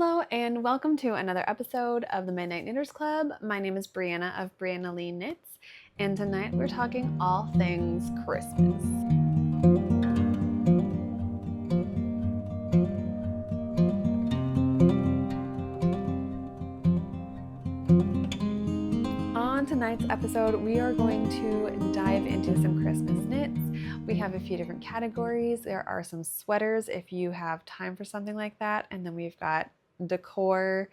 Hello and welcome to another episode of the Midnight Knitters Club. My name is Brianna of Brianna Lee Knits, and tonight we're talking all things Christmas. On tonight's episode, we are going to dive into some Christmas knits. We have a few different categories. There are some sweaters if you have time for something like that, and then we've got decor.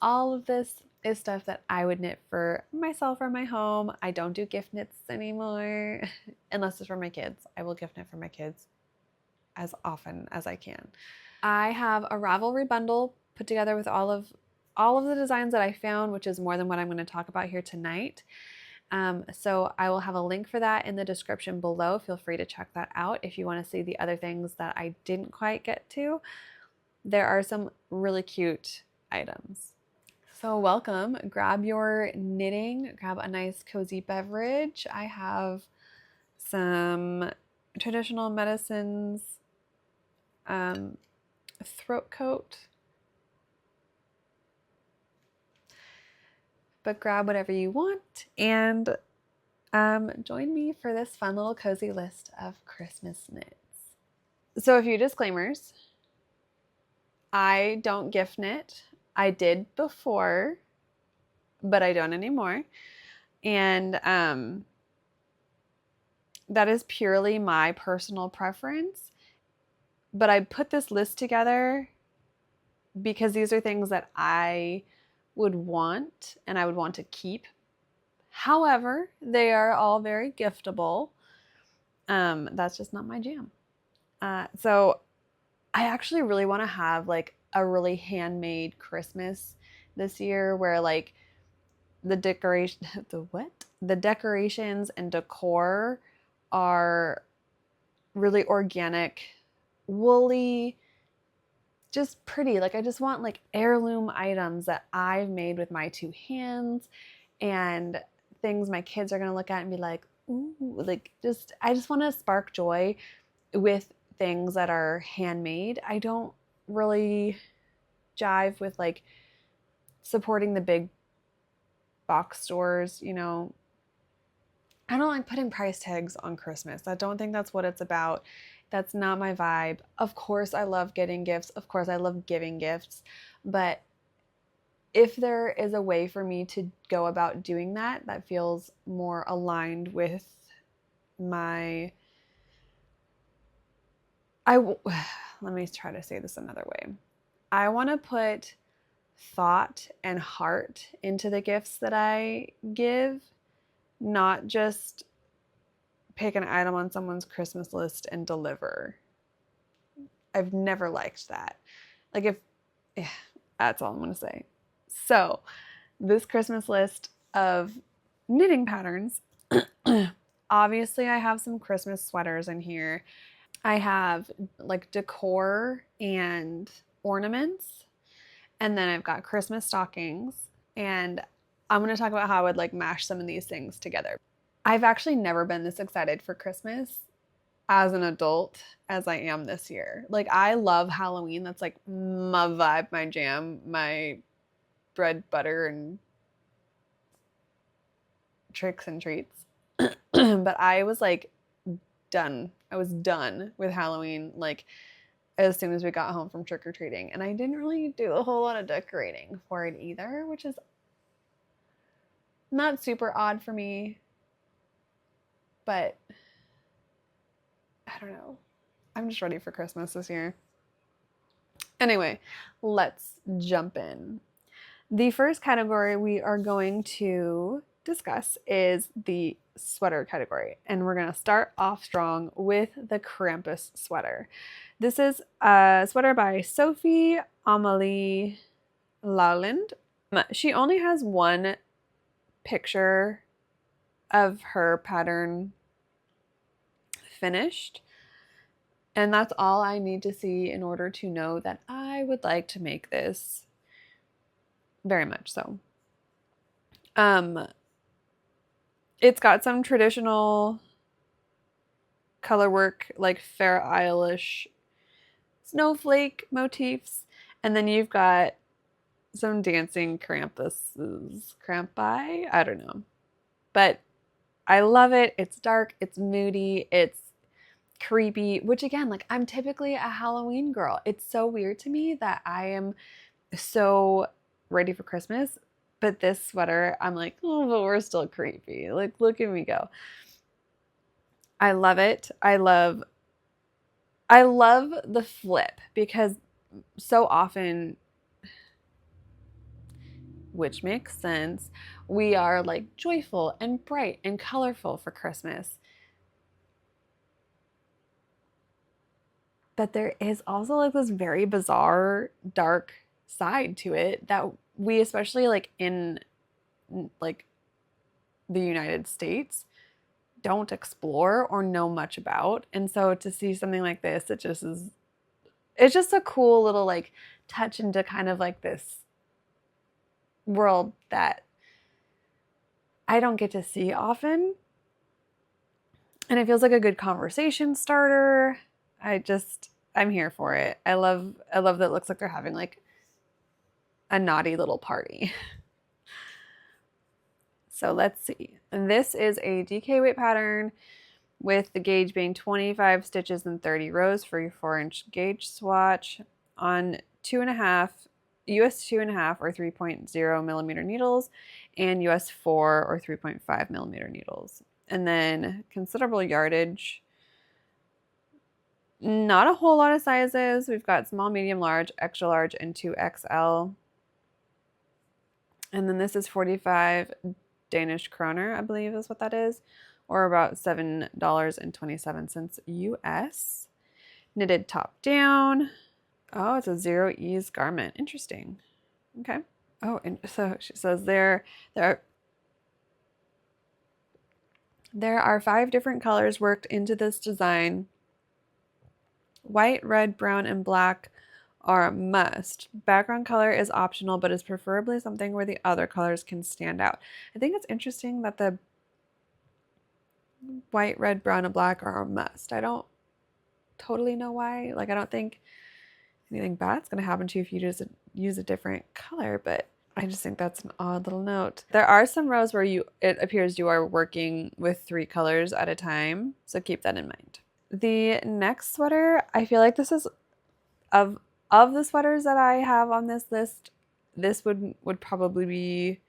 All of this is stuff that I would knit for myself or my home. I don't do gift knits anymore unless it's for my kids. I will gift knit for my kids as often as I can. I have a Ravelry bundle put together with all of the designs that I found, which is more than what I'm going to talk about here tonight. So I will have a link for that in the description below. Feel free to check that out if you want to see the other things that I didn't quite get to. There are some really cute items. So welcome, grab your knitting, grab a nice cozy beverage. I have some traditional medicines, throat coat, but grab whatever you want and join me for this fun little cozy list of Christmas knits. So a few disclaimers. I don't gift knit. I did before, but I don't anymore. And that is purely my personal preference. But I put this list together because these are things that I would want and I would want to keep. However, they are all very giftable. That's just not my jam. So I actually really want to have like a really handmade Christmas this year where like the decorations and decor are really organic, woolly, just pretty. Like I just want like heirloom items that I've made with my two hands and things my kids are going to look at and be like, ooh, like I just want to spark joy with things that are handmade. I don't really jive with like supporting the big box stores, you know. I don't like putting price tags on Christmas. I don't think that's what it's about. That's not my vibe. Of course I love getting gifts. Of course I love giving gifts. But if there is a way for me to go about doing that, that feels more aligned with my let me try to say this another way. I want to put thought and heart into the gifts that I give, not just pick an item on someone's Christmas list and deliver. I've never liked that. That's all I'm going to say. So, this Christmas list of knitting patterns, obviously I have some Christmas sweaters in here. I have like decor and ornaments, and then I've got Christmas stockings, and I'm going to talk about how I would like mash some of these things together. I've actually never been this excited for Christmas as an adult as I am this year. Like I love Halloween. That's like my vibe, my jam, my bread, butter, and tricks and treats. But I was like done. I was done with Halloween like as soon as we got home from trick-or-treating, and I didn't really do a whole lot of decorating for it either, which is not super odd for me, but I don't know. I'm just ready for Christmas this year. Anyway, let's jump in. The first category we are going to discuss is the sweater category, and we're going to start off strong with the Krampus sweater. This is a sweater by Sophie Amalie Lowland. She only has one picture of her pattern finished, and that's all I need to see in order to know that I would like to make this very much so. It's got some traditional color work like Fair Isle-ish snowflake motifs, And then you've got some dancing Krampuses. Krampi? I don't know. But I love it. It's dark, it's moody, it's creepy, which again, like I'm typically a Halloween girl. It's so weird to me that I am so ready for Christmas, but this sweater, I'm like, oh, but we're still creepy. Like, look at me go. I love it. I love the flip because so often, which makes sense, we are like joyful and bright and colorful for Christmas. But there is also like this very bizarre, dark side to it that we, especially like in like the United States, don't explore or know much about. And so to see something like this, it's just a cool little like touch into kind of like this world that I don't get to see often. And it feels like a good conversation starter. I'm here for it. I love that it looks like they're having like a naughty little party. So let's see. This is a DK weight pattern with the gauge being 25 stitches and 30 rows for your 4-inch gauge swatch on US 2.5 or 3.0 millimeter needles and US 4 or 3.5 millimeter needles. And then considerable yardage. Not a whole lot of sizes. We've got small, medium, large, extra large, and 2XL. And then this is 45 Danish kroner, I believe is what that is, or about $7.27 US. Knitted top down. Oh, it's a zero ease garment. Interesting. Okay. Oh, and so she says there are 5 different colors worked into this design. White, red, brown, and black are a must. Background color is optional, but is preferably something where the other colors can stand out. I think it's interesting that the white, red, brown, and black are a must. I don't totally know why. Like, I don't think anything bad's going to happen to you if you just use a different color, but I just think that's an odd little note. There are some rows where it appears you are working with 3 colors at a time, so keep that in mind. The next sweater, I feel like this is of the sweaters that I have on this list, this would probably be,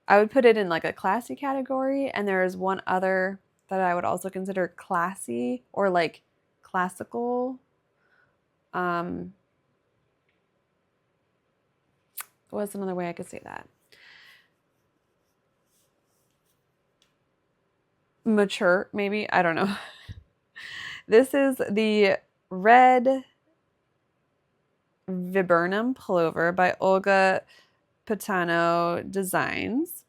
I would put it in like a classy category, and there is one other that I would also consider classy or like classical. What's another way I could say that? Mature, maybe. I don't know. This is the red viburnum pullover by Olga Patano Designs.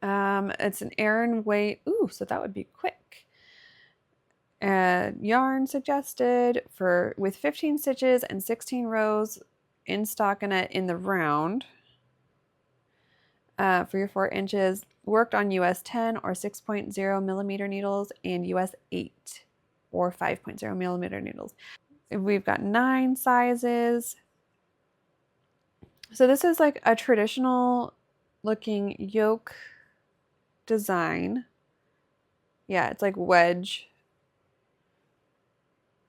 It's an Aran weight. Ooh, so that would be quick. Yarn suggested with 15 stitches and 16 rows in stockinette in the round. For your 4 inches, worked on US 10 or 6.0 millimeter needles and US 8 or 5.0 millimeter needles. We've got 9 sizes. So this is like a traditional looking yoke design. Yeah, it's like wedge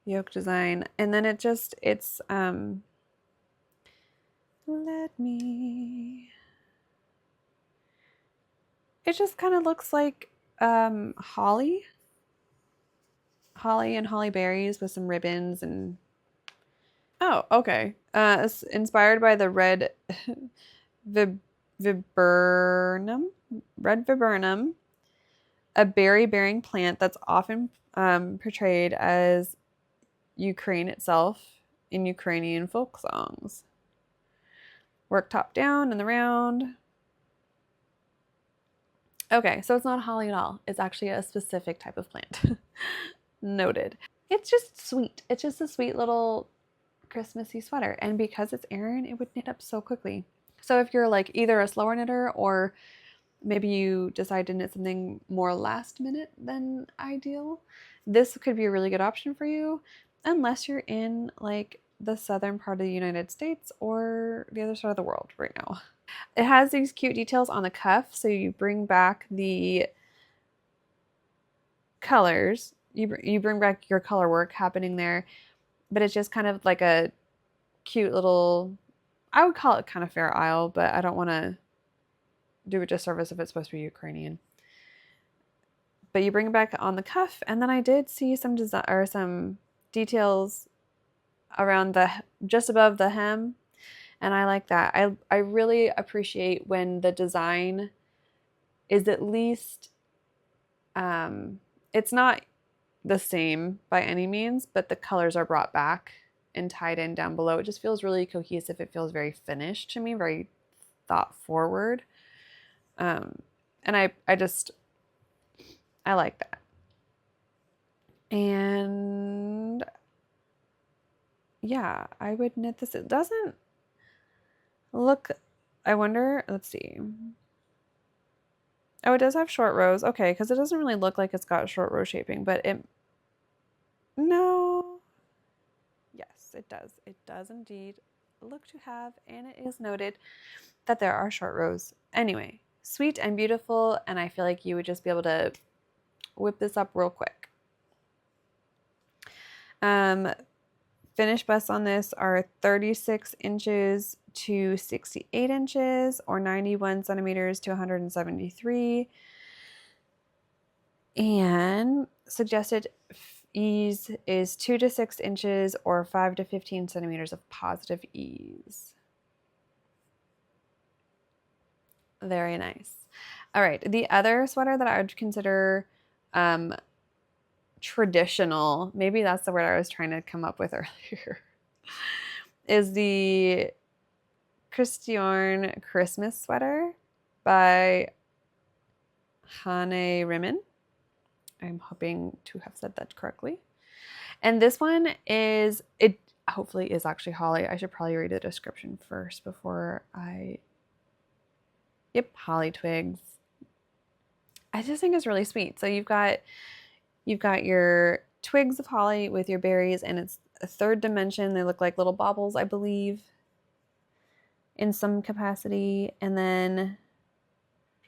yoke design. And then it just just kind of looks like holly and holly berries with some ribbons and oh, okay. It's inspired by the red viburnum, a berry-bearing plant that's often portrayed as Ukraine itself in Ukrainian folk songs. Work top down in the round. Okay, so it's not holly at all. It's actually a specific type of plant. Noted. It's just sweet. It's just a sweet little Christmassy sweater. And because it's Aran, it would knit up so quickly. So if you're like either a slower knitter or maybe you decide to knit something more last minute than ideal, this could be a really good option for you. unless you're in like the southern part of the United States or the other side of the world right now. It has these cute details on the cuff, so you bring back the colors, you bring back your color work happening there, but it's just kind of like a cute little, I would call it kind of fair isle, but I don't want to do a disservice if it's supposed to be Ukrainian. But you bring it back on the cuff, and then I did see some design or some details around the just above the hem, and I like that. I really appreciate when the design is at least it's not the same by any means, but the colors are brought back and tied in down below. It just feels really cohesive. It feels very finished to me, very thought forward. And I like that. And yeah, I would knit this. It doesn't look, I wonder, let's see. Oh, it does have short rows. Okay, because it doesn't really look like it's got short row shaping, but no. Yes, it does. It does indeed look to have, and it is noted that there are short rows. Anyway, sweet and beautiful, and I feel like you would just be able to whip this up real quick. Finished busts on this are 36 inches to 68 inches, or 91 centimeters to 173. And suggested ease is 2 to 6 inches, or 5 to 15 centimeters of positive ease. Very nice. All right, the other sweater that I would consider traditional, maybe that's the word I was trying to come up with earlier, is the Christian Christmas sweater by Hane Rimmon. I'm hoping to have said that correctly. And this one is, it hopefully is actually holly. I should probably read the description first before yep, holly twigs. I just think it's really sweet. So you've got your twigs of holly with your berries, and it's a third dimension. They look like little baubles, I believe, in some capacity. And then,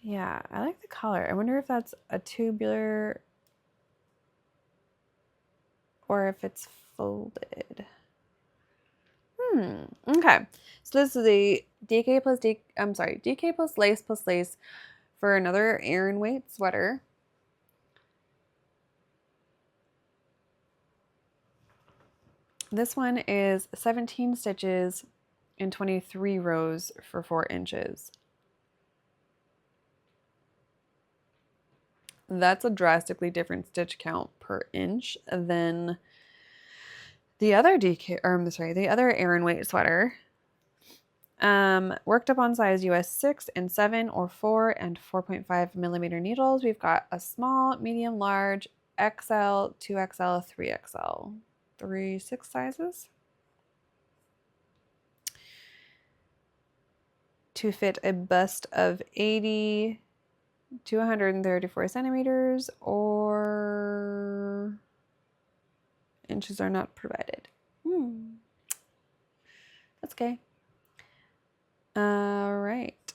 yeah, I like the color. I wonder if that's a tubular or if it's folded. Okay. So this is a DK plus lace for another Aran weight sweater. This one is 17 stitches and 23 rows for 4 inches. That's a drastically different stitch count per inch than the other the other Aran weight sweater. Worked up on size US 6 and 7 or 4 and 4.5 millimeter needles. We've got a small, medium, large, XL, 2XL, 3XL. 3/6 sizes to fit a bust of 80 to 134 centimeters, or inches are not provided. That's okay. All right.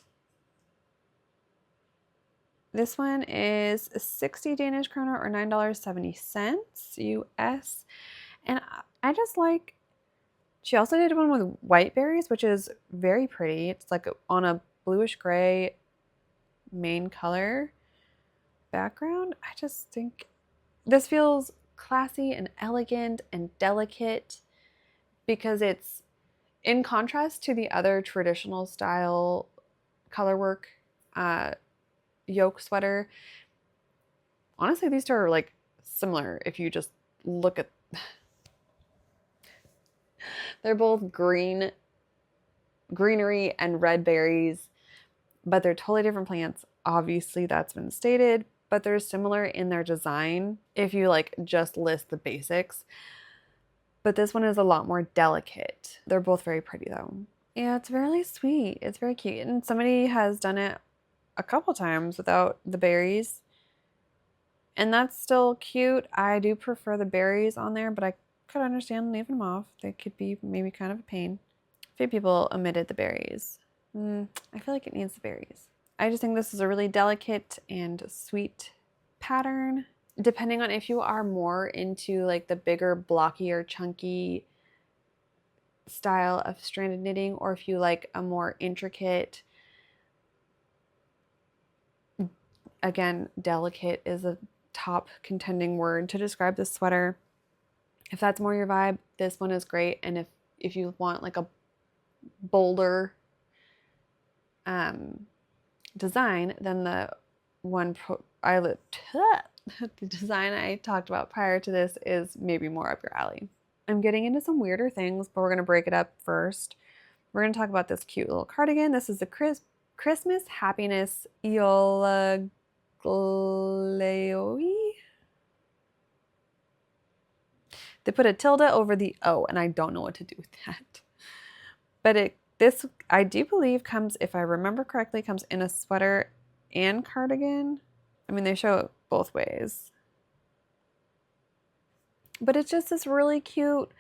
This one is 60 Danish kroner or $9.70 US. And I just like, she also did one with white berries, which is very pretty. It's like on a bluish gray main color background. I just think this feels classy and elegant and delicate because it's in contrast to the other traditional style colorwork yoke sweater. Honestly, these two are like similar if you just look at they're both greenery and red berries, but they're totally different plants. Obviously, that's been stated, but they're similar in their design if you like just list the basics. But this one is a lot more delicate. They're both very pretty though. Yeah, it's really sweet. It's very cute. And somebody has done it a couple times without the berries. And that's still cute. I do prefer the berries on there, but could understand leaving them off. They could be maybe kind of a pain. A few people omitted the berries. I feel like it needs the berries. I just think this is a really delicate and sweet pattern. Depending on if you are more into like the bigger, blockier, chunky style of stranded knitting, or if you like a more intricate, again, delicate is a top contending word to describe this sweater. If that's more your vibe, this one is great. And if you want like a bolder design, then the design I talked about prior to this is maybe more up your alley. I'm getting into some weirder things, but we're going to break it up first. We're going to talk about this cute little cardigan. This is the Christmas Happiness Iola Gleoi. They put a tilde over the O, and I don't know what to do with that. But this, I do believe, comes, if I remember correctly, comes in a sweater and cardigan. I mean, they show it both ways. But it's just this really cute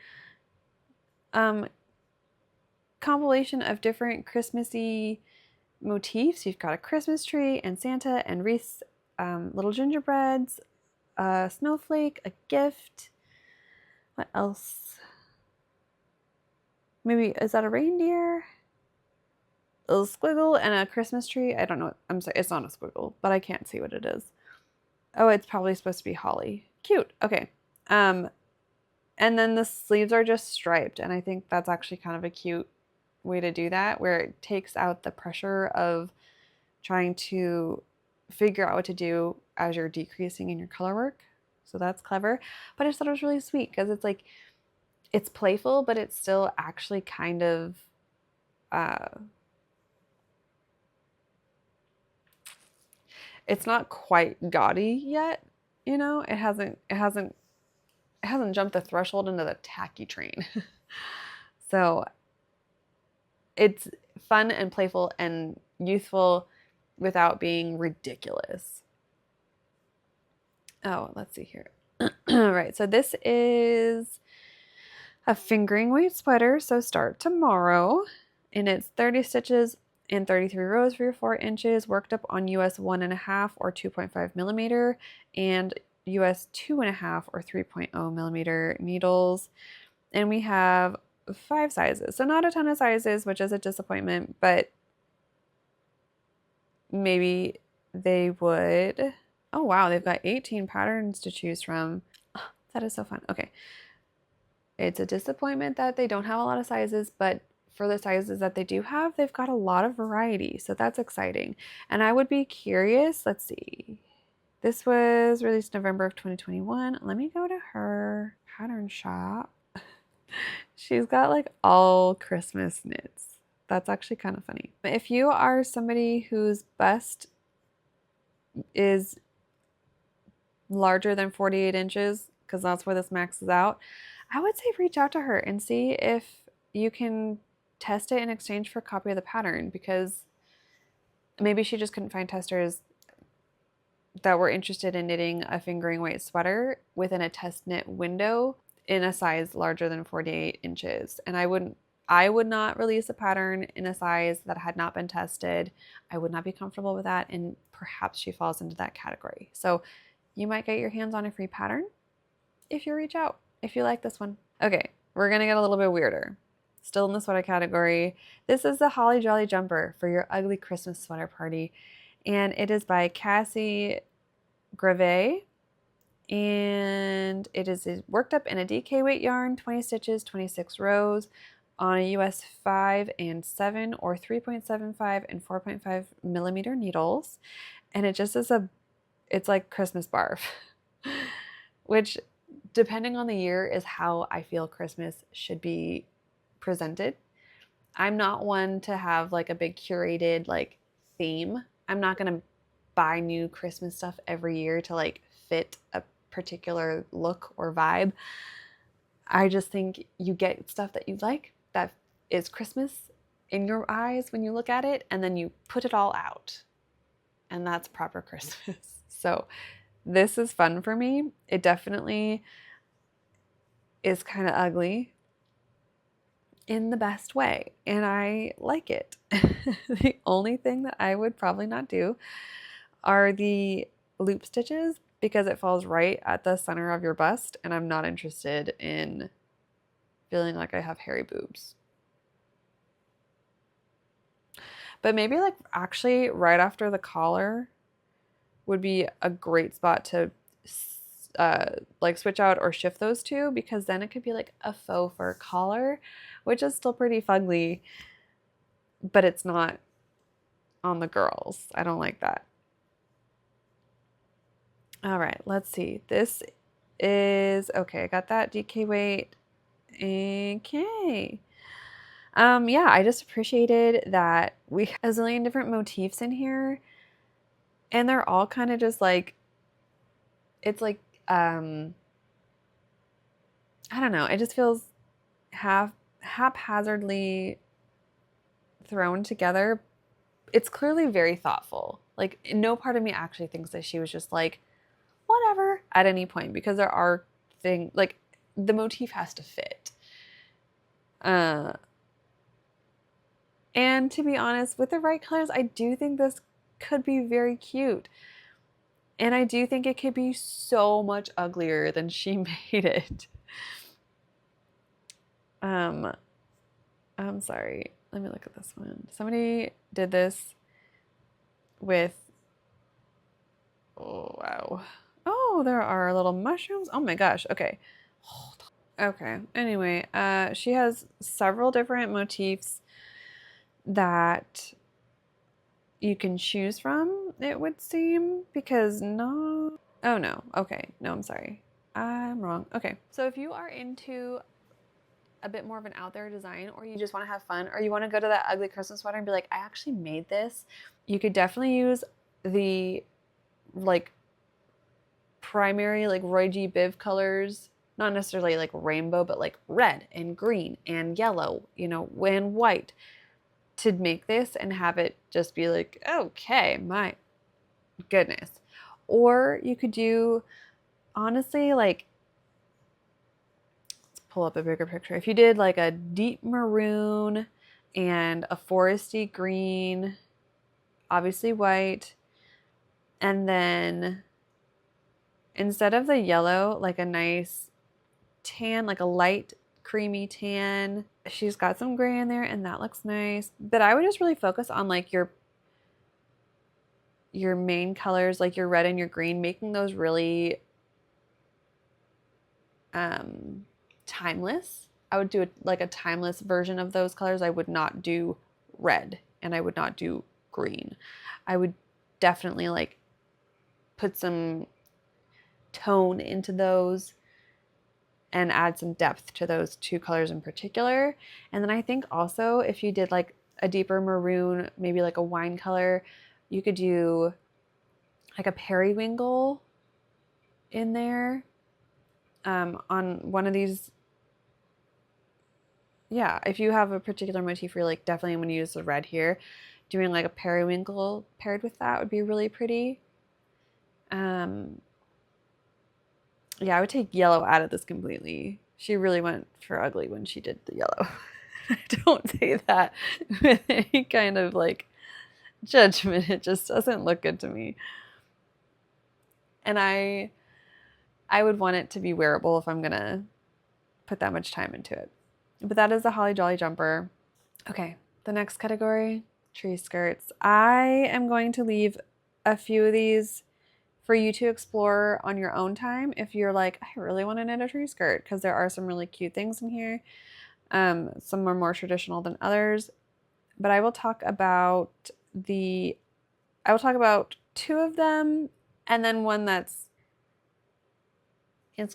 compilation of different Christmassy motifs. You've got a Christmas tree and Santa and wreaths, little gingerbreads, a snowflake, a gift. What else? Maybe, is that a reindeer? A little squiggle and a Christmas tree. I don't know. I'm sorry, it's not a squiggle, but I can't see what it is. Oh, it's probably supposed to be holly. Cute. Okay. And then the sleeves are just striped, and I think that's actually kind of a cute way to do that, where it takes out the pressure of trying to figure out what to do as you're decreasing in your color work. So that's clever. But I just thought it was really sweet because it's like, it's playful, but it's still actually kind of it's not quite gaudy yet, you know? It hasn't jumped the threshold into the tacky train. So it's fun and playful and youthful without being ridiculous. Oh, let's see here. All right, so this is a fingering weight sweater, so start tomorrow. And it's 30 stitches and 33 rows for your 4 inches, worked up on US 1.5 or 2.5 millimeter and US 2.5 or 3.0 millimeter needles. And we have 5 sizes, so not a ton of sizes, which is a disappointment, but maybe they would. Oh wow, they've got 18 patterns to choose from. Oh, that is so fun. Okay, it's a disappointment that they don't have a lot of sizes, but for the sizes that they do have, they've got a lot of variety, so that's exciting. And I would be curious, let's see, this was released November of 2021. Let me go to her pattern shop. She's got like all Christmas knits. That's actually kind of funny. If you are somebody whose bust is larger than 48 inches, because that's where this maxes out, I would say reach out to her and see if you can test it in exchange for a copy of the pattern, because maybe she just couldn't find testers that were interested in knitting a fingering weight sweater within a test knit window in a size larger than 48 inches. And I would not release a pattern in a size that had not been tested. I would not be comfortable with that, and perhaps she falls into that category. So you might get your hands on a free pattern if you reach out, if you like this one. Okay, we're gonna get a little bit weirder. Still in the sweater category. This is the Holly Jolly Jumper for your ugly Christmas sweater party. And it is by Cassie Grave. And it is worked up in a DK weight yarn, 20 stitches, 26 rows on a US 5 and 7 or 3.75 and 4.5 millimeter needles. And it just is it's like Christmas barf, which depending on the year is how I feel Christmas should be presented. I'm not one to have like a big curated like theme. I'm not going to buy new Christmas stuff every year to like fit a particular look or vibe. I just think you get stuff that you like that is Christmas in your eyes when you look at it, and then you put it all out, and that's proper Christmas. So this is fun for me. It definitely is kind of ugly in the best way, and I like it. The only thing that I would probably not do are the loop stitches because it falls right at the center of your bust, and I'm not interested in feeling like I have hairy boobs. But maybe like actually right after the collar would be a great spot to like switch out or shift those two, because then it could be like a faux fur collar, which is still pretty fugly, but it's not on the girls. I don't like that. All right, let's see. This is okay. I got that DK weight. Okay. Yeah, I just appreciated that we have a zillion different motifs in here, and they're all kind of just like, it's like, I don't know. It just feels haphazardly thrown together. It's clearly very thoughtful. Like, no part of me actually thinks that she was just like, whatever, at any point, because there are things like the motif has to fit. And to be honest, with the right colors, I do think this could be very cute. And I do think it could be so much uglier than she made it. I'm sorry. Let me look at this one. Somebody did this with, oh wow. Oh, there are little mushrooms. Oh my gosh. Okay. Okay. Anyway, she has several different motifs that you can choose from, it would seem, because no. Oh no. Okay. No, I'm sorry. I'm wrong. Okay. So if you are into a bit more of an out there design, or you just want to have fun, or you want to go to that ugly Christmas sweater and be like, I actually made this, you could definitely use the like primary like Roy G. Biv colors, not necessarily like rainbow, but like red and green and yellow, you know, and white, to make this and have it just be like, okay, my goodness. Or you could do, honestly, like, let's pull up a bigger picture. If you did like a deep maroon and a foresty green, obviously white, and then instead of the yellow, like a nice tan, like a light creamy tan. She's got some gray in there, and that looks nice. But I would just really focus on like your main colors, like your red and your green, making those really timeless. I would do like a timeless version of those colors. I would not do red, and I would not do green. I would definitely like put some tone into those and add some depth to those two colors in particular. And then I think also if you did like a deeper maroon, maybe like a wine color, you could do like a periwinkle in there on one of these. Yeah, if you have a particular motif you're like, definitely I'm going to use the red here, doing like a periwinkle paired with that would be really pretty. Yeah, I would take yellow out of this completely. She really went for ugly when she did the yellow. I don't say that with any kind of like judgment. It just doesn't look good to me. And I would want it to be wearable if I'm gonna put that much time into it. But that is the Holly Jolly jumper. Okay, the next category, tree skirts. I am going to leave a few of these for you to explore on your own time if you're like, I really want to knit a tree skirt, because there are some really cute things in here. Some are more traditional than others, but I will talk about two of them, and then one that's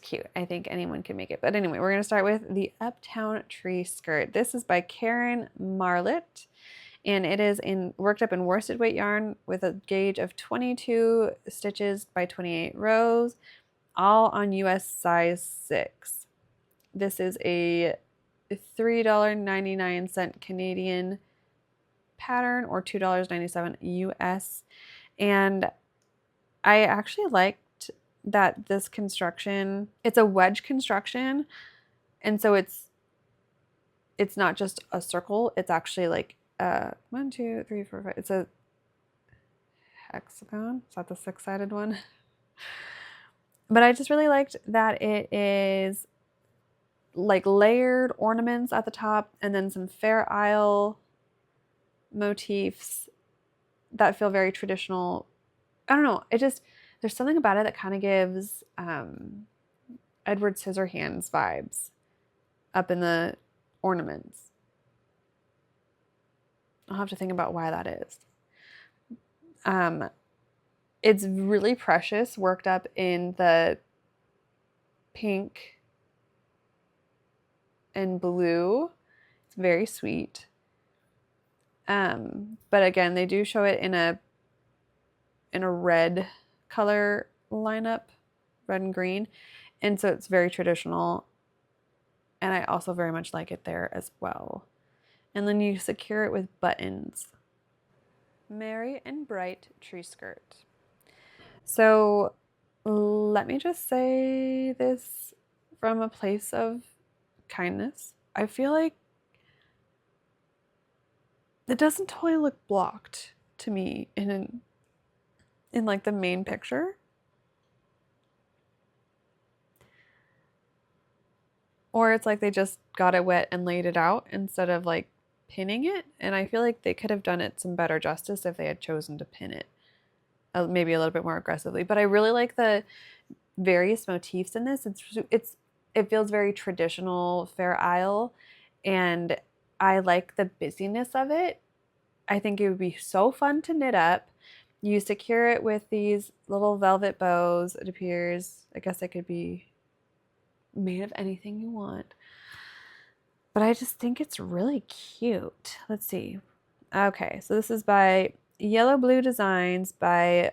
cute. I think anyone can make it. But anyway, we're going to start with the Uptown Tree Skirt. This is by Karen Marlett, and it is worked up in worsted weight yarn with a gauge of 22 stitches by 28 rows, all on US size 6. This is a $3.99 Canadian pattern, or $2.97 US. And I actually liked that this construction, it's a wedge construction, And so it's not just a circle, it's actually like 1, 2, 3, 4, 5. It's a hexagon. Is that the 6-sided one? But I just really liked that it is like layered ornaments at the top and then some Fair Isle motifs that feel very traditional. I don't know. There's something about it that kind of gives Edward Scissorhands vibes up in the ornaments. I'll have to think about why that is. It's really precious, worked up in the pink and blue. It's very sweet. But again, they do show it in a red color lineup, red and green. And so it's very traditional. And I also very much like it there as well. And then you secure it with buttons. Merry and bright tree skirt. So let me just say this from a place of kindness. I feel like it doesn't totally look blocked to me in like the main picture. Or it's like they just got it wet and laid it out instead of like pinning it. And I feel like they could have done it some better justice if they had chosen to pin it maybe a little bit more aggressively. But I really like the various motifs in this. It feels very traditional Fair Isle, and I like the busyness of it. I think it would be so fun to knit up. You secure it with these little velvet bows, it appears. I guess it could be made of anything you want. But I just think it's really cute. Let's see. Okay, so this is by Yellow Blue Designs by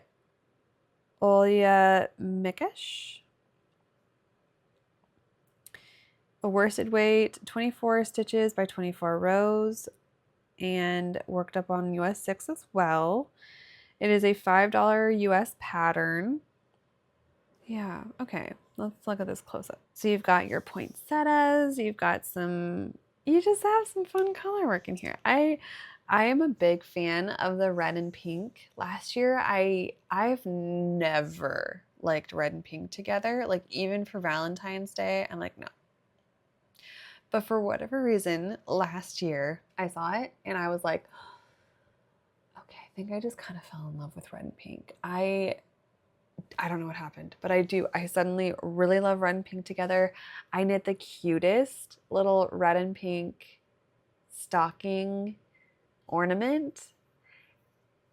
Olya Mikesh. A worsted weight, 24 stitches by 24 rows, and worked up on US 6 as well. It is a $5 US pattern. Yeah, okay. Let's look at this close up. So you've got your poinsettias, you just have some fun color work in here. I am a big fan of the red and pink. Last year, I've never liked red and pink together. Like even for Valentine's Day, I'm like, no. But for whatever reason, last year I saw it and I was like, okay, I think I just kind of fell in love with red and pink. I don't know what happened, but I do. I suddenly really love red and pink together. I knit the cutest little red and pink stocking ornament.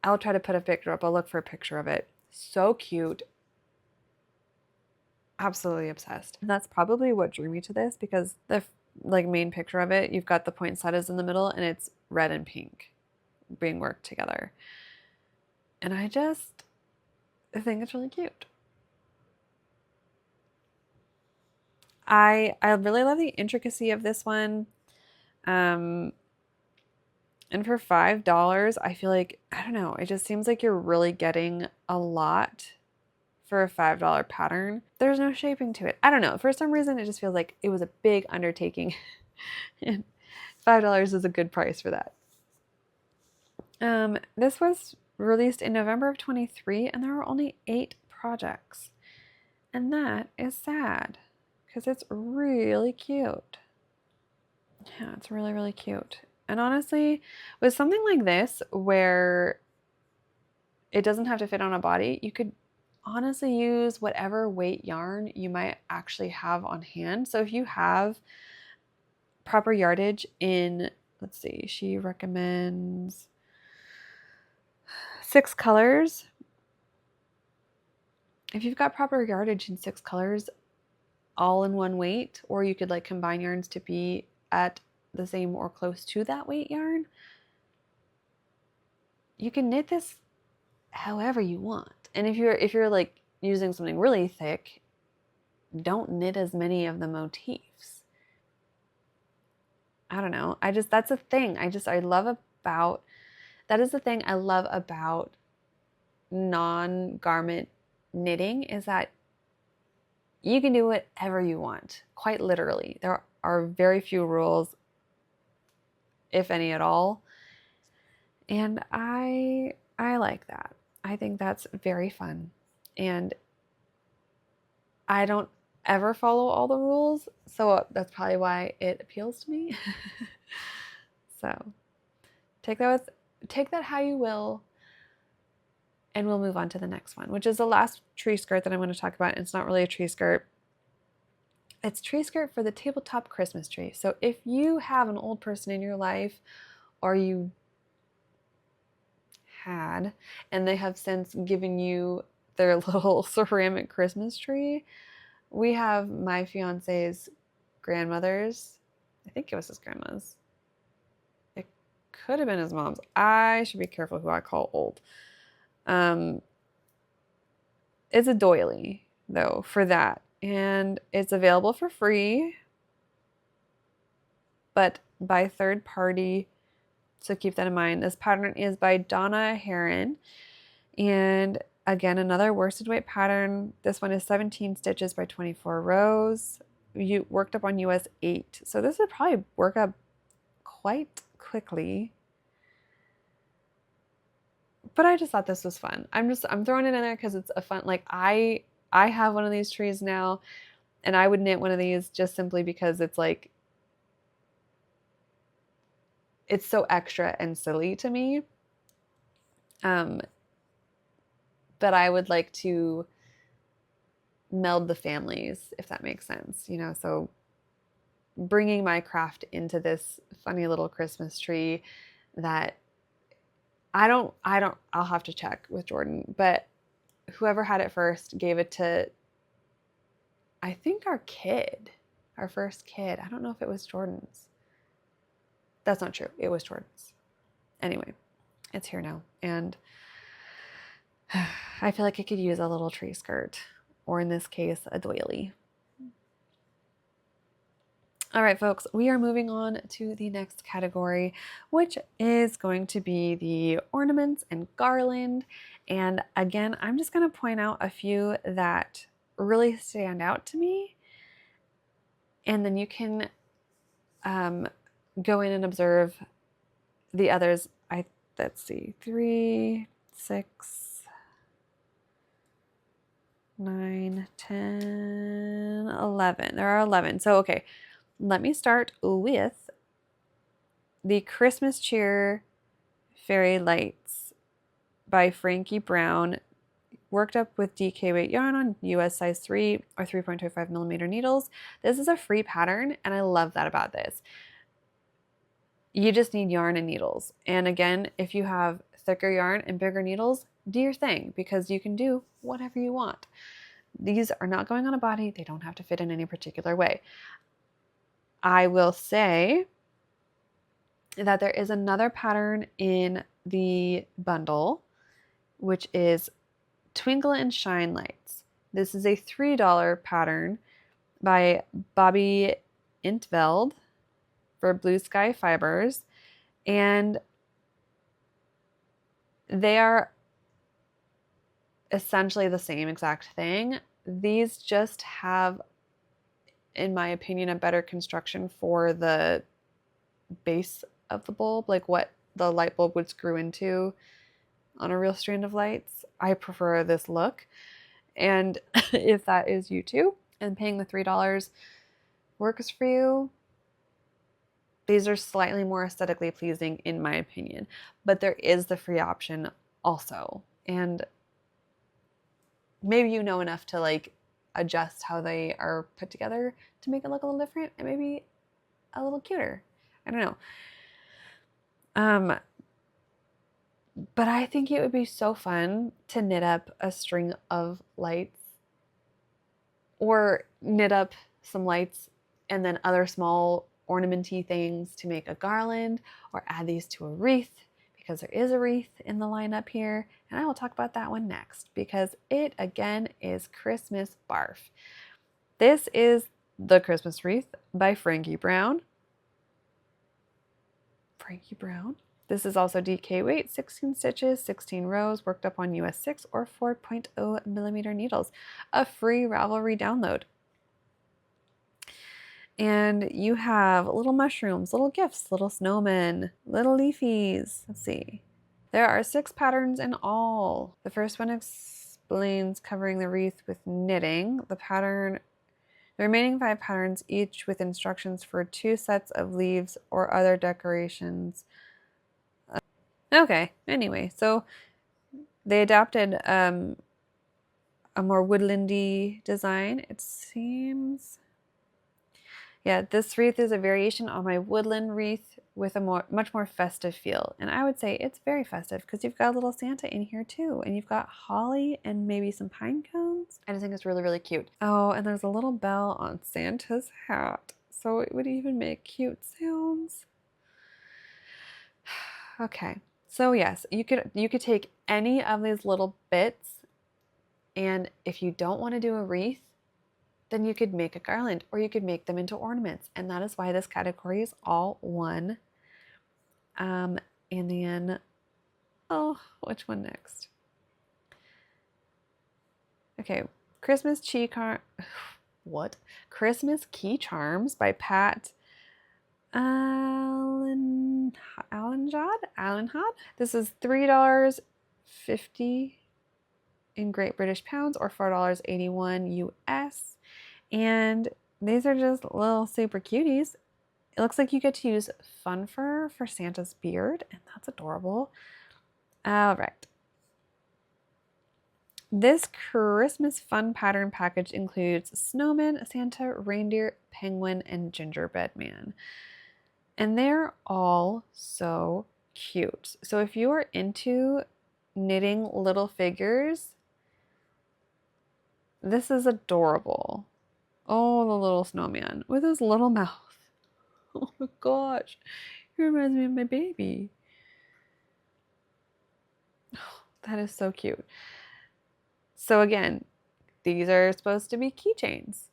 I'll try to put a picture up. I'll look for a picture of it. So cute. Absolutely obsessed. And that's probably what drew me to this, because the main picture of it, you've got the poinsettias in the middle and it's red and pink being worked together. And I think it's really cute. I really love the intricacy of this one. And for $5, I feel like, I don't know, it just seems like you're really getting a lot for a $5 pattern. There's no shaping to it. I don't know. For some reason, it just feels like it was a big undertaking. And $5 is a good price for that. This was released in November of 23, and there are only 8 projects. And that is sad, because it's really cute. Yeah, it's really, really cute. And honestly, with something like this, where it doesn't have to fit on a body, you could honestly use whatever weight yarn you might actually have on hand. So if you have proper yardage in, let's see, she recommends 6 colors. If you've got proper yardage in 6 colors, all in one weight, or you could like combine yarns to be at the same or close to that weight yarn, you can knit this however you want. And if you're like using something really thick, don't knit as many of the motifs. I don't know. That's a thing. That is the thing I love about non-garment knitting, is that you can do whatever you want, quite literally. There are very few rules, if any at all. And I like that. I think that's very fun. And I don't ever follow all the rules, so that's probably why it appeals to me. So take that how you will, and we'll move on to the next one, which is the last tree skirt that I'm going to talk about. It's not really a tree skirt. It's tree skirt for the tabletop Christmas tree. So if you have an old person in your life, or you had, and they have since given you their little ceramic Christmas tree, we have my fiance's grandmother's, I think it was his grandma's. It could have been his mom's. I should be careful who I call old. It's a doily, though, for that. And it's available for free, but by third party. So keep that in mind. This pattern is by Donna Heron. And again, another worsted weight pattern. This one is 17 stitches by 24 rows. You worked up on US 8. So this would probably work up quite quickly. But I just thought this was fun. I'm throwing it in there because it's a fun, like I have one of these trees now, and I would knit one of these just simply because it's like, it's so extra and silly to me. But I would like to meld the families, if that makes sense, you know, so bringing my craft into this funny little Christmas tree that I'll have to check with Jordan, but whoever had it first gave it to, I think, our first kid. I don't know if it was Jordan's. That's not true. It was Jordan's. Anyway, it's here now. And I feel like it could use a little tree skirt, or in this case, a doily. All right, folks, we are moving on to the next category, which is going to be the ornaments and garland. And again, I'm just going to point out a few that really stand out to me. And then you can go in and observe the others. Let's see, 3, 6, 9, 10, 11. There are 11. So, okay. Let me start with the Christmas Cheer Fairy Lights by Frankie Brown, worked up with DK weight yarn on US size 3 or 3.25 millimeter needles. This is a free pattern, and I love that about this. You just need yarn and needles. And again, if you have thicker yarn and bigger needles, do your thing, because you can do whatever you want. These are not going on a body. They don't have to fit in any particular way. I will say that there is another pattern in the bundle, which is Twinkle and Shine Lights. This is a $3 pattern by Bobby Intveld for Blue Sky Fibers, and they are essentially the same exact thing. These just have, in my opinion, a better construction for the base of the bulb, like what the light bulb would screw into on a real strand of lights. I prefer this look. And if that is you too, and paying the $3 works for you, these are slightly more aesthetically pleasing in my opinion. But there is the free option also. And maybe you know enough to like adjust how they are put together to make it look a little different and maybe a little cuter. I don't know. But I think it would be so fun to knit up a string of lights, or knit up some lights and then other small ornamenty things to make a garland, or add these to a wreath, because there is a wreath in the lineup here. And I will talk about that one next, because it again is Christmas barf. This is the Christmas wreath by Frankie Brown. This is also DK weight, 16 stitches, 16 rows, worked up on US 6 or 4.0 millimeter needles. A free Ravelry download. And you have little mushrooms, little gifts, little snowmen, little leafies. Let's see. There are 6 patterns in all. The first one explains covering the wreath with knitting. The remaining 5 patterns, each with instructions for 2 sets of leaves or other decorations. Okay, anyway, so they adopted a more woodlandy design, it seems. Yeah, this wreath is a variation on my woodland wreath with a much more festive feel. And I would say it's very festive because you've got a little Santa in here too. And you've got holly and maybe some pine cones. I just think it's really, really cute. Oh, and there's a little bell on Santa's hat. So it would even make cute sounds. Okay. So yes, you could take any of these little bits, and if you don't want to do a wreath, then you could make a garland or you could make them into ornaments. And that is why this category is all one. And then, oh, which one next? Okay, Christmas Key Charms by Pat Allenhod. This is $3.50 in Great British pounds or $4.81 US. And these are just little super cuties. It looks like you get to use fun fur for Santa's beard, and that's adorable. All right. This Christmas fun pattern package includes snowman, Santa, reindeer, penguin, and gingerbread man. And they're all so cute. So if you are into knitting little figures, this is adorable. Oh, the little snowman with his little mouth. Oh my gosh, he reminds me of my baby. Oh, that is so cute. So again, these are supposed to be keychains.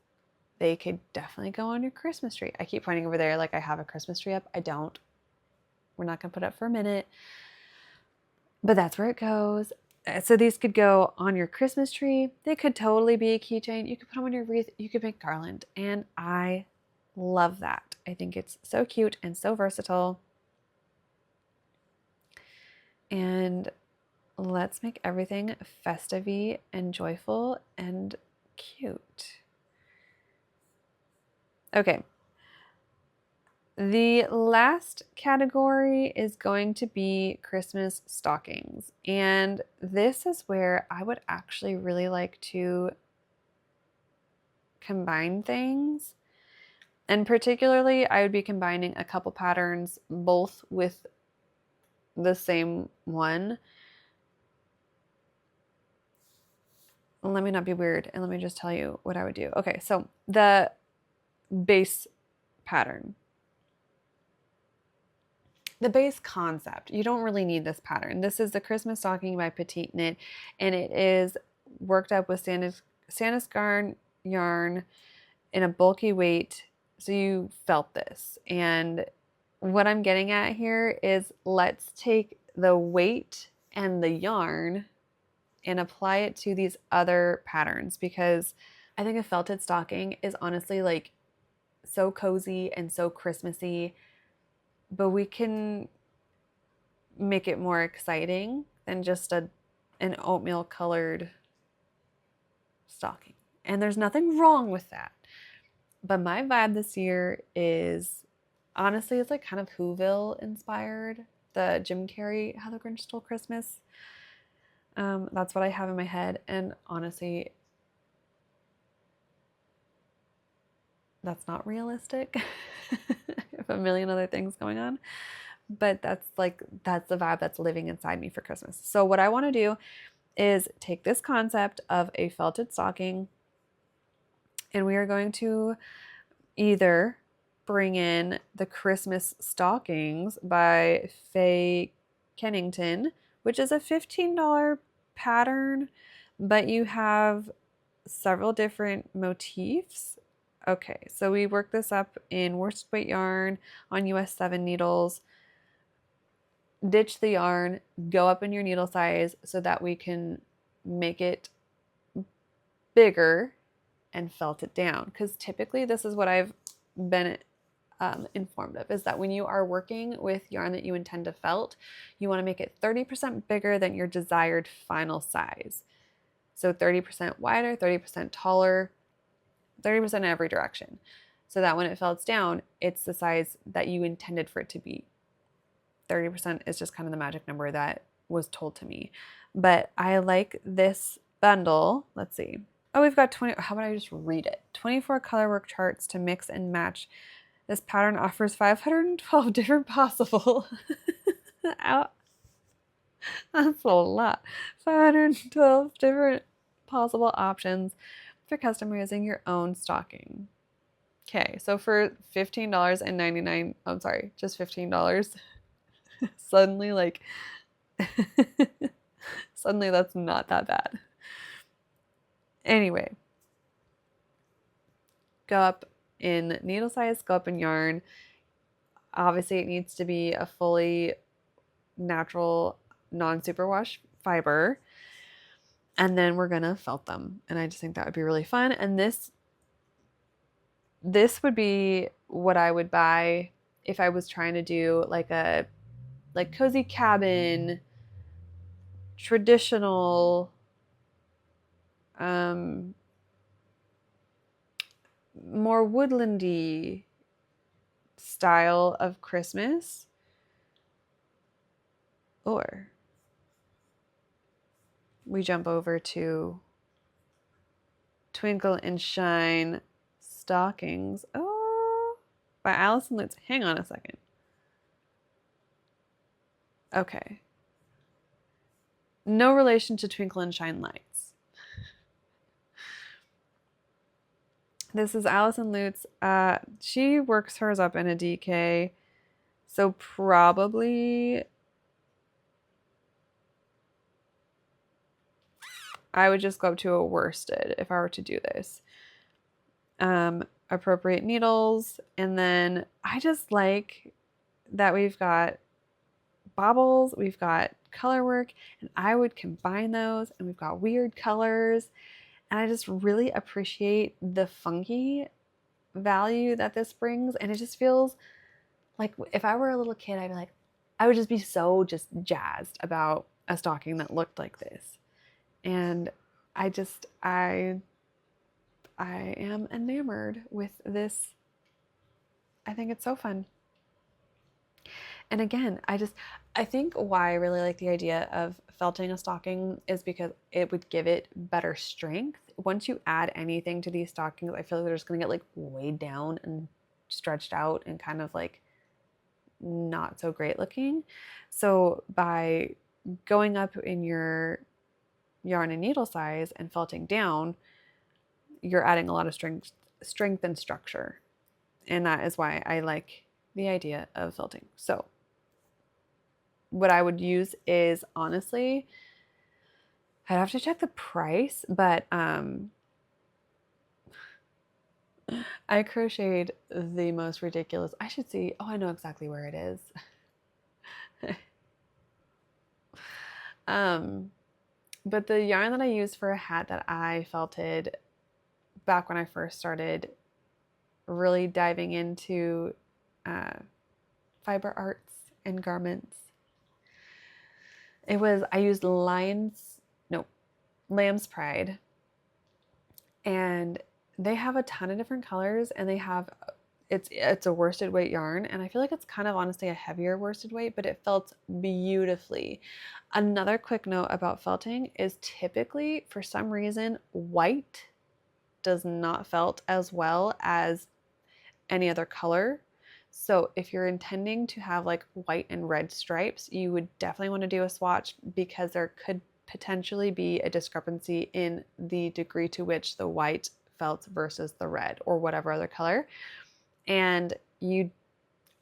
They could definitely go on your Christmas tree. I keep pointing over there like I have a Christmas tree up. I don't. We're not going to put it up for a minute. But that's where it goes. So these could go on your Christmas tree. They could totally be a keychain. You could put them on your wreath. You could make garland. And I love that. I think it's so cute and so versatile. And let's make everything festive-y and joyful and cute. Okay. The last category is going to be Christmas stockings. And this is where I would actually really like to combine things. And particularly, I would be combining a couple patterns, both with the same one. Let me not be weird, and let me just tell you what I would do. Okay, so the base pattern. The base concept. You don't really need this pattern. This is the Christmas Stocking by Petite Knit, and it is worked up with Santa's yarn in a bulky weight. So you felt this. And what I'm getting at here is let's take the weight and the yarn and apply it to these other patterns, because I think a felted stocking is honestly like so cozy and so Christmassy, but we can make it more exciting than just an oatmeal colored stocking. And there's nothing wrong with that. But my vibe this year is, honestly, it's like kind of Whoville inspired. The Jim Carrey, How the Grinch Stole Christmas. That's what I have in my head. And honestly, that's not realistic. I have a million other things going on. But that's the vibe that's living inside me for Christmas. So what I want to do is take this concept of a felted stocking, and we are going to either bring in the Christmas Stockings by Faye Kennington, which is a $15 pattern, but you have several different motifs. Okay, so we work this up in worsted weight yarn on US 7 needles. Ditch the yarn, go up in your needle size so that we can make it bigger and felt it down. Because typically this is what I've been informed of, is that when you are working with yarn that you intend to felt, you want to make it 30% bigger than your desired final size. So 30% wider, 30% taller, 30% in every direction. So that when it felts down, it's the size that you intended for it to be. 30% is just kind of the magic number that was told to me. But I like this bundle. Let's see. Oh, we've got 20. How about I just read it? 24 colorwork charts to mix and match. This pattern offers 512 different possible. That's a lot. 512 different possible options for customizing your own stocking. Okay, so for $15.99, I'm sorry, just $15. Suddenly, like, suddenly that's not that bad. Anyway, go up in needle size, go up in yarn. Obviously, it needs to be a fully natural, non-superwash fiber. And then we're gonna felt them. And I just think that would be really fun. And this would be what I would buy if I was trying to do like a cozy cabin, traditional, more woodlandy style of Christmas. Or we jump over to Twinkle and Shine stockings. Oh, by Allison Lutz. Hang on a second. Okay. No relation to Twinkle and Shine lights. This is Allison Lutz. She works hers up in a DK. So probably I would just go up to a worsted if I were to do this. Appropriate needles. And then I just like that we've got baubles, we've got color work, and I would combine those, and we've got weird colors. And I just really appreciate the funky value that this brings. And it just feels like if I were a little kid, I'd be like, I would just be so just jazzed about a stocking that looked like this. And I am enamored with this. I think it's so fun. And again, I think why I really like the idea of felting a stocking is because it would give it better strength. Once you add anything to these stockings, I feel like they're just going to get like weighed down and stretched out and kind of like not so great looking. So by going up in your yarn and needle size and felting down, you're adding a lot of strength and structure. And that is why I like the idea of felting. So what I would use is, honestly, I'd have to check the price, but I crocheted the most ridiculous. I should see. Oh, I know exactly where it is. But the yarn that I used for a hat that I felted back when I first started really diving into fiber arts and garments, I used Lamb's Pride, and they have a ton of different colors, and it's a worsted weight yarn, and I feel like it's kind of honestly a heavier worsted weight, but it felt beautifully. Another quick note about felting is typically, for some reason, white does not felt as well as any other color. So if you're intending to have like white and red stripes, you would definitely want to do a swatch, because there could potentially be a discrepancy in the degree to which the white felt versus the red or whatever other color. And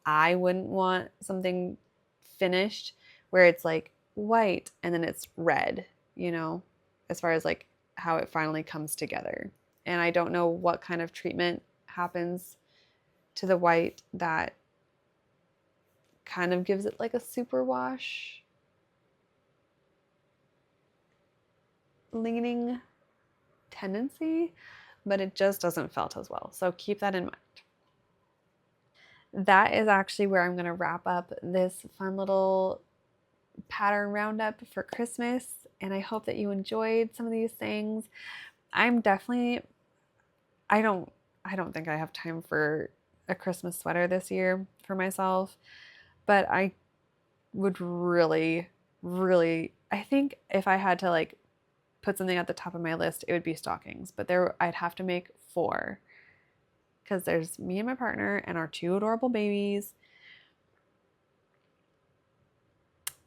I wouldn't want something finished where it's like white and then it's red, as far as like how it finally comes together. And I don't know what kind of treatment happens to the white that kind of gives it like a super wash leaning tendency, but it just doesn't felt as well. So keep that in mind. that is actually where I'm going to wrap up this fun little pattern roundup for Christmas. And I hope that you enjoyed some of these things. I'm definitely, I don't think I have time for a Christmas sweater this year for myself, but I would really, really, I think if I had to like put something at the top of my list, it would be stockings. But there, I'd have to make 4 because there's me and my partner and our 2 adorable babies.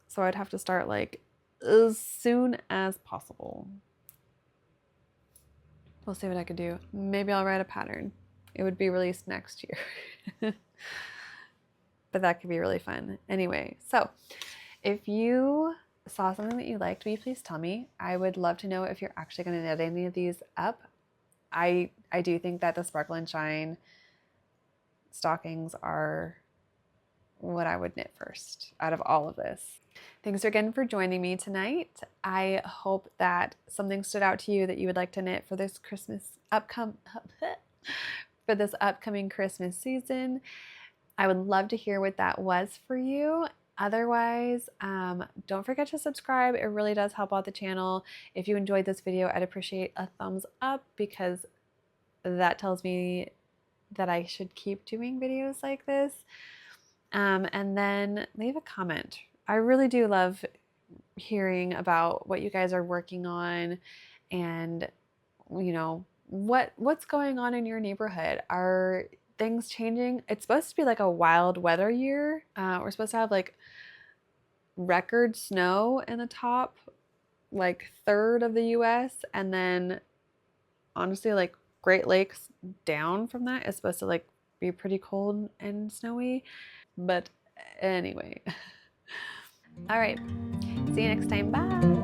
So I'd have to start like as soon as possible. We'll see what I could do. Maybe I'll write a pattern. It would be released next year. But that could be really fun. Anyway, so if you saw something that you liked, will you please tell me? I would love to know if you're actually going to knit any of these up. I do think that the Sparkle and Shine stockings are what I would knit first out of all of this. Thanks again for joining me tonight. I hope that something stood out to you that you would like to knit for this for this upcoming Christmas season. I would love to hear what that was for you. Otherwise, don't forget to subscribe. It really does help out the channel. If you enjoyed this video, I'd appreciate a thumbs up because that tells me that I should keep doing videos like this. And then leave a comment. I really do love hearing about what you guys are working on and, you know, what's going on in your neighborhood. Are things changing? It's supposed to be like a wild weather year. We're supposed to have like record snow in the top like third of the US, and then honestly like Great Lakes down from that is supposed to like be pretty cold and snowy. But anyway. All right. See you next time. Bye.